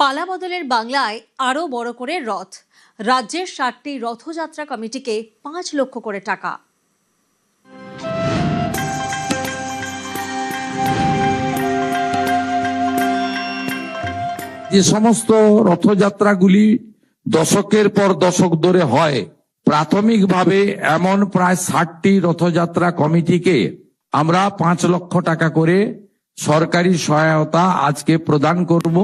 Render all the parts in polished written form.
পালাবদলের বাংলায় আরও বড় করে রথ। রাজ্যের 7টি রথযাত্রা কমিটিকে 5 লক্ষ করে টাকা। যে সমস্ত রথযাত্রাগুলি দশকের পর দশক ধরে হয়, প্রাথমিকভাবে এমন প্রায় 60টি রথযাত্রা কমিটিকে আমরা 5 লক্ষ টাকা করে সরকারি সহায়তা আজকে প্রদান করব।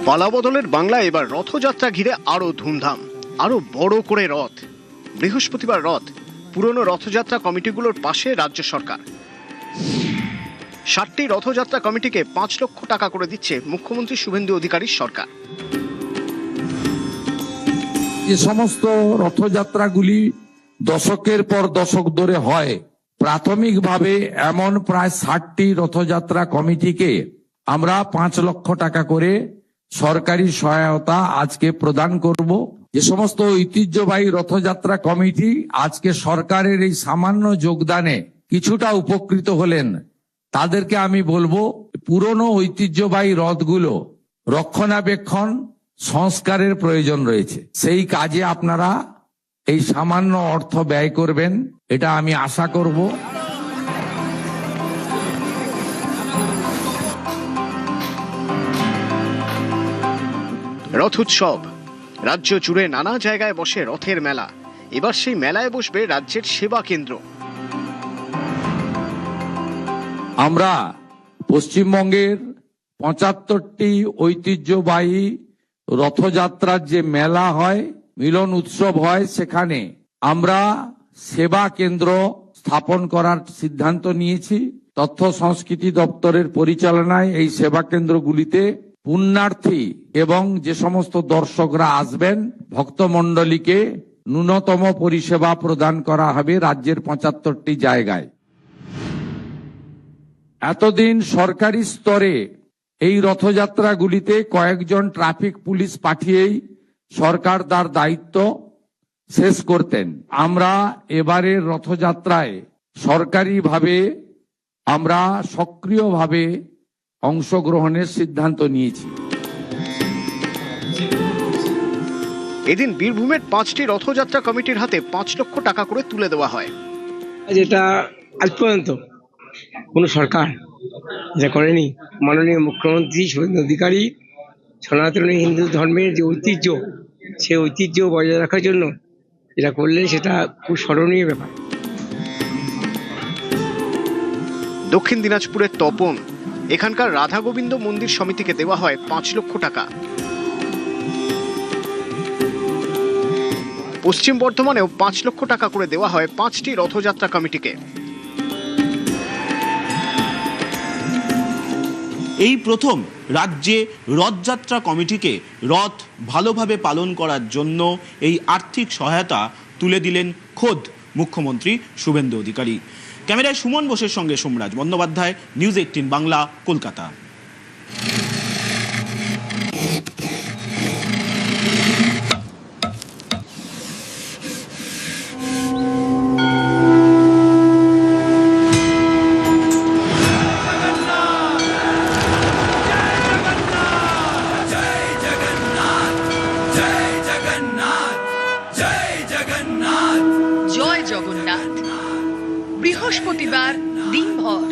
পালাবদলের বাংলা এবার রথযাত্রা ঘিরে আরো ধুমধাম, আরো বড় করে রথ। বৃহস্পতিবার রথ। পুরনো রথযাত্রা কমিটিগুলোর পাশে রাজ্য সরকার। 7টি রথযাত্রা কমিটিকে 5 লক্ষ টাকা করে দিচ্ছে মুখ্যমন্ত্রী শুভেন্দু অধিকারীর সরকার। যে সমস্ত রথযাত্রাগুলি দশকের পর দশক ধরে হয়, প্রাথমিকভাবে এমন প্রায় 60টি রথযাত্রা কমিটিকে আমরা 5 লক্ষ টাকা করে সরকারি সহায়তা আজকে প্রদান করব। যে সমস্ত ঐতিহ্যবাহী রথযাত্রা কমিটি আজকে সরকারের এই সামান্য যোগদানে কিছুটা উপকৃত হলেন, তাদেরকে আমি বলবো পুরনো ঐতিহ্যবাহী রথগুলো রক্ষণাবেক্ষণ সংস্কারের প্রয়োজন রয়েছে। সেই কাজে আপনারা এই সামান্য অর্থ ব্যয় করবেন, এটা আমি আশা করব। রথ উৎসব। রাজ্য জুড়ে নানা জায়গায় বসে রথের মেলা। এবার সেই মেলায় বসবে রাজ্যের সেবা কেন্দ্র। আমরা পশ্চিমবঙ্গের 75টি ঐতিহ্যবাহী রথযাত্রার যে মেলা হয়, মিলন উৎসব হয়, সেখানে আমরা সেবা কেন্দ্র স্থাপন করার সিদ্ধান্ত নিয়েছি। তথ্য সংস্কৃতি দপ্তরের পরিচালনায় এই সেবা কেন্দ্রগুলিতে পুণ্যার্থী এবং যে সমস্ত দর্শকরা আসবেন, ভক্তমণ্ডলীকে ন্যূনতম পরিষেবা প্রদান করা হবে রাজ্যের 75টি জায়গায়। এতদিন সরকারি স্তরে এই রথযাত্রাগুলিতে কয়েকজন ট্রাফিক পুলিশ পাঠিয়েই সরকার তার দায়িত্ব শেষ করতেন। আমরা এবারের রথযাত্রায় সরকারিভাবে আমরা সক্রিয়ভাবে অংশগ্রহণের সিদ্ধান্ত নিয়েছি। এদিন বীরভূমের 5টি রথযাত্রা কমিটির হাতে 5 লক্ষ টাকা করে তুলে দেওয়া হয়। যেটা আজ পর্যন্ত কোনো সরকার যা করেনি। মাননীয় মুখ্যমন্ত্রী শুভেন্দু অধিকারী সনাতনী হিন্দু ধর্মের যে ঐতিহ্য, সেই ঐতিহ্য বজায় রাখার জন্য যেটা করলেন, সেটা খুব স্মরণীয় ব্যাপার। দক্ষিণ দিনাজপুরের তপন, এখানকার রাধা গোবিন্দ মন্দির সমিতিকে দেওয়া হয় 5 লক্ষ টাকা। পশ্চিম বর্ধমানেও 5 লক্ষ টাকা করে দেওয়া হয় 5টি রথযাত্রা কমিটিকে। এই প্রথম রাজ্যে রথযাত্রা কমিটিকে রথ ভালোভাবে পালন করার জন্য এই আর্থিক সহায়তা তুলে দিলেন খোদ মুখ্যমন্ত্রী শুভেন্দু অধিকারী। ক্যামেরায় সুমন বোসের সঙ্গে সোমরাজ বন্দ্যোপাধ্যায়, নিউজ 18 বাংলা, কলকাতা। জয় জগন্নাথ। বৃহস্পতিবার দিনভর